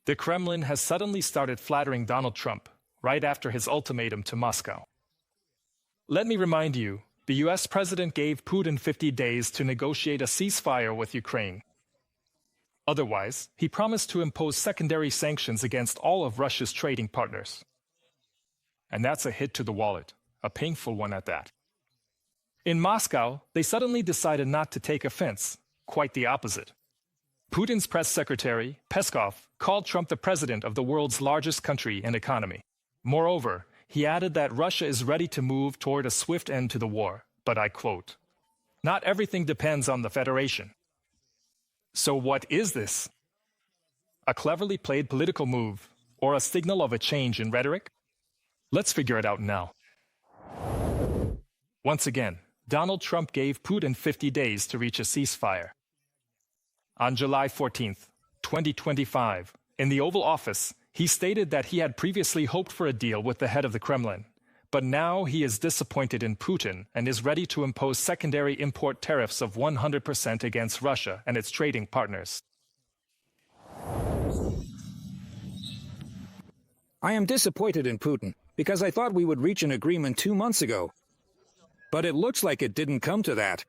The Kremlin has suddenly started flattering Donald Trump right after his ultimatum to Moscow. Let me remind you, the US president gave Putin 50 days to negotiate a ceasefire with Ukraine. Otherwise, he promised to impose secondary sanctions against all of Russia's trading partners. And that's a hit to the wallet, a painful one at that. In Moscow, they suddenly decided not to take offense, quite the opposite. Putin's press secretary, Peskov, called Trump the president of the world's largest country and economy. Moreover, he added that Russia is ready to move toward a swift end to the war, but I quote, "Not everything depends on the Federation." So what is this? A cleverly played political move, or a signal of a change in rhetoric? Let's figure it out now. Once again, Donald Trump gave Putin 50 days to reach a ceasefire. On July 14, 2025, in the Oval Office, he stated that he had previously hoped for a deal with the head of the Kremlin, but now he is disappointed in Putin and is ready to impose secondary import tariffs of 100% against Russia and its trading partners. I am disappointed in Putin because I thought we would reach an agreement 2 months ago. But it looks like it didn't come to that.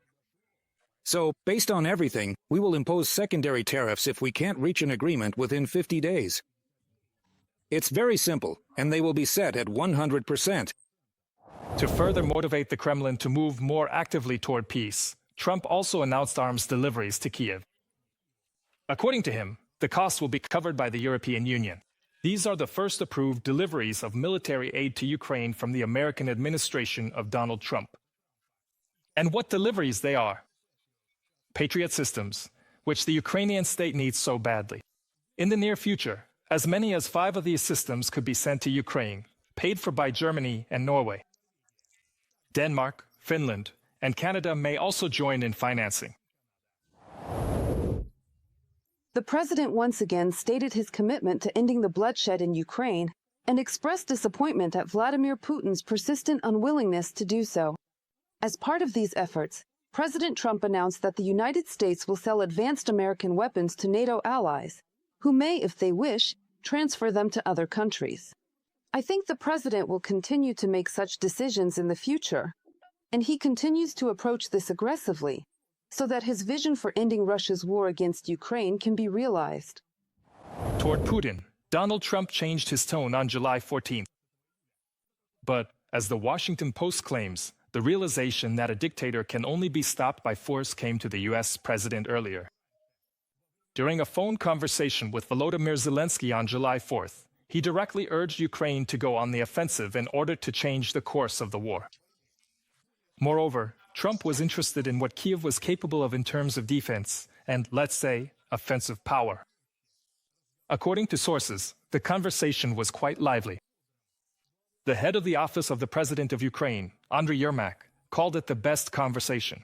So, based on everything, we will impose secondary tariffs if we can't reach an agreement within 50 days. It's very simple, and they will be set at 100%. To further motivate the Kremlin to move more actively toward peace, Trump also announced arms deliveries to Kiev. According to him, the cost will be covered by the European Union. These are the first approved deliveries of military aid to Ukraine from the American administration of Donald Trump. And what deliveries they are! Patriot systems, which the Ukrainian state needs so badly. In the near future, as many as 5 of these systems could be sent to Ukraine, paid for by Germany and Norway. Denmark, Finland, and Canada may also join in financing. The president once again stated his commitment to ending the bloodshed in Ukraine and expressed disappointment at Vladimir Putin's persistent unwillingness to do so. As part of these efforts, President Trump announced that the United States will sell advanced American weapons to NATO allies, who may, if they wish, transfer them to other countries. I think the president will continue to make such decisions in the future, and he continues to approach this aggressively, so that his vision for ending Russia's war against Ukraine can be realized. Toward Putin, Donald Trump changed his tone on July 14th. But, as the Washington Post claims, the realization that a dictator can only be stopped by force came to the US president earlier. During a phone conversation with Volodymyr Zelensky on July 4th, he directly urged Ukraine to go on the offensive in order to change the course of the war. Moreover, Trump was interested in what Kiev was capable of in terms of defense and, let's say, offensive power. According to sources, the conversation was quite lively. The head of the office of the president of Ukraine, Andriy Yermak, called it the best conversation.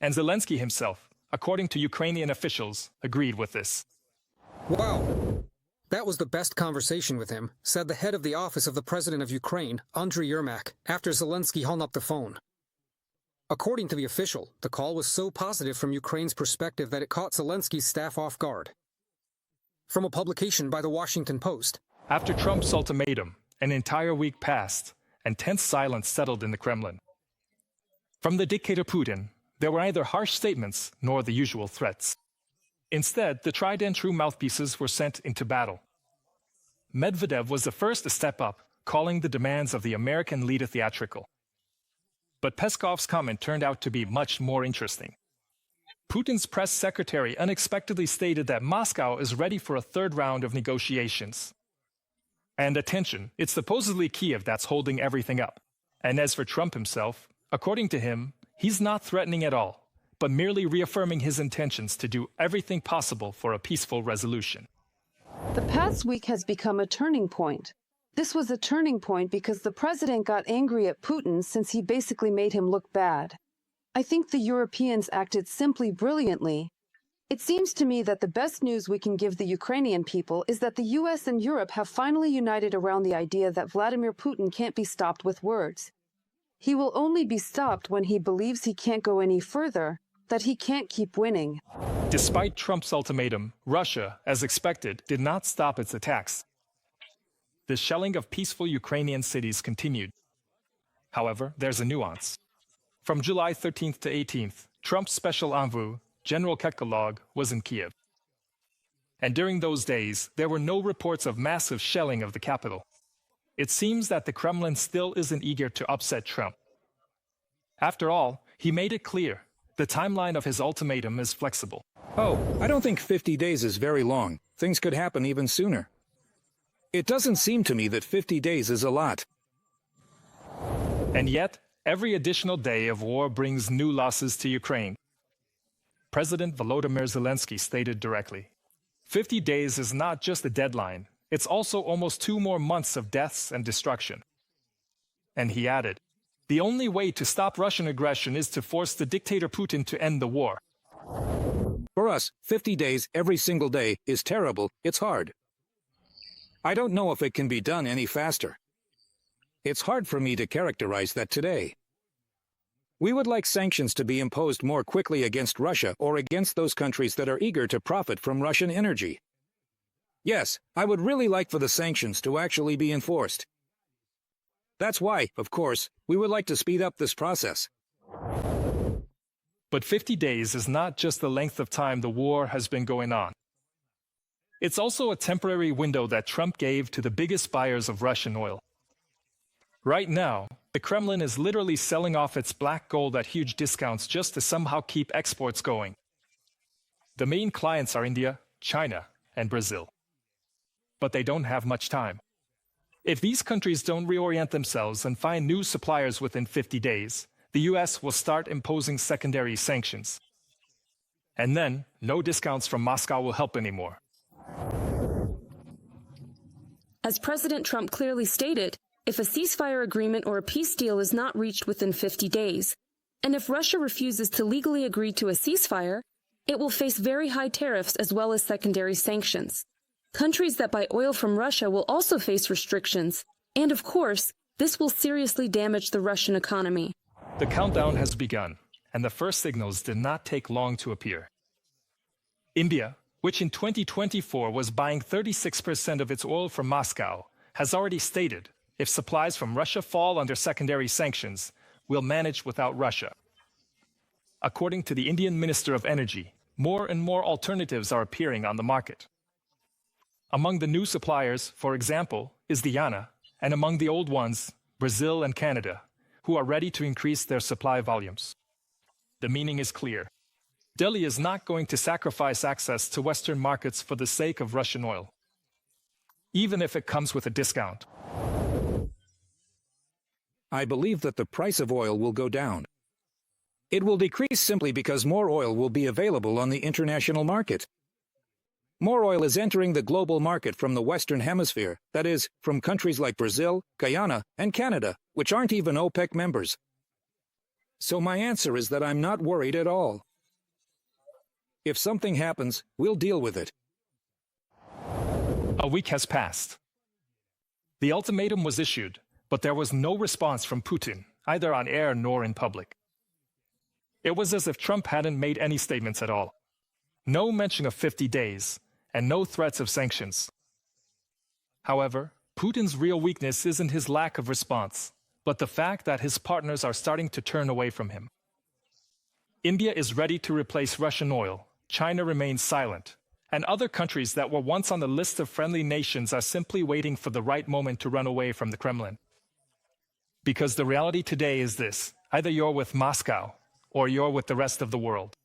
And Zelensky himself, according to Ukrainian officials, agreed with this. Wow! That was the best conversation with him, said the head of the office of the president of Ukraine, Andriy Yermak, after Zelensky hung up the phone. According to the official, the call was so positive from Ukraine's perspective that it caught Zelensky's staff off guard. From a publication by the Washington Post. After Trump's ultimatum, an entire week passed, and tense silence settled in the Kremlin. From the dictator Putin, there were neither harsh statements nor the usual threats. Instead, the tried and true mouthpieces were sent into battle. Medvedev was the first to step up, calling the demands of the American lead a theatrical. But Peskov's comment turned out to be much more interesting. Putin's press secretary unexpectedly stated that Moscow is ready for a third round of negotiations. And attention, it's supposedly Kiev that's holding everything up. And as for Trump himself, according to him, he's not threatening at all, but merely reaffirming his intentions to do everything possible for a peaceful resolution. The past week has become a turning point. This was a turning point because the president got angry at Putin since he basically made him look bad. I think the Europeans acted simply brilliantly. It seems to me that the best news we can give the Ukrainian people is that the US and Europe have finally united around the idea that Vladimir Putin can't be stopped with words. He will only be stopped when he believes he can't go any further, that he can't keep winning. Despite Trump's ultimatum, Russia, as expected, did not stop its attacks. The shelling of peaceful Ukrainian cities continued. However, there's a nuance. From July 13th to 18th, Trump's special envoy, General Kekalog, was in Kiev. And during those days, there were no reports of massive shelling of the capital. It seems that the Kremlin still isn't eager to upset Trump. After all, he made it clear, the timeline of his ultimatum is flexible. Oh, I don't think 50 days is very long. Things could happen even sooner. It doesn't seem to me that 50 days is a lot. And yet, every additional day of war brings new losses to Ukraine. President Volodymyr Zelensky stated directly, 50 days is not just a deadline, it's also almost 2 more months of deaths and destruction. And he added, the only way to stop Russian aggression is to force the dictator Putin to end the war. For us, 50 days every single day is terrible, it's hard. I don't know if it can be done any faster. It's hard for me to characterize that today. We would like sanctions to be imposed more quickly against Russia or against those countries that are eager to profit from Russian energy. Yes, I would really like for the sanctions to actually be enforced. That's why, of course, we would like to speed up this process. But 50 days is not just the length of time the war has been going on. It's also a temporary window that Trump gave to the biggest buyers of Russian oil. Right now, the Kremlin is literally selling off its black gold at huge discounts just to somehow keep exports going. The main clients are India, China, and Brazil. But they don't have much time. If these countries don't reorient themselves and find new suppliers within 50 days, the US will start imposing secondary sanctions. And then, no discounts from Moscow will help anymore. As President Trump clearly stated, if a ceasefire agreement or a peace deal is not reached within 50 days, and if Russia refuses to legally agree to a ceasefire, it will face very high tariffs as well as secondary sanctions. Countries that buy oil from Russia will also face restrictions, and of course, this will seriously damage the Russian economy. The countdown has begun, and the first signals did not take long to appear. India, which in 2024 was buying 36% of its oil from Moscow, has already stated, if supplies from Russia fall under secondary sanctions, we'll manage without Russia. According to the Indian Minister of Energy, more and more alternatives are appearing on the market. Among the new suppliers, for example, is Guyana, and among the old ones, Brazil and Canada, who are ready to increase their supply volumes. The meaning is clear. Delhi is not going to sacrifice access to Western markets for the sake of Russian oil, even if it comes with a discount. I believe that the price of oil will go down. It will decrease simply because more oil will be available on the international market. More oil is entering the global market from the Western Hemisphere, that is, from countries like Brazil, Guyana, and Canada, which aren't even OPEC members. So my answer is that I'm not worried at all. If something happens, we'll deal with it. A week has passed. The ultimatum was issued, but there was no response from Putin, either on air nor in public. It was as if Trump hadn't made any statements at all. No mention of 50 days, and no threats of sanctions. However, Putin's real weakness isn't his lack of response, but the fact that his partners are starting to turn away from him. India is ready to replace Russian oil, China remains silent, and other countries that were once on the list of friendly nations are simply waiting for the right moment to run away from the Kremlin. Because the reality today is this: either you're with Moscow, or you're with the rest of the world.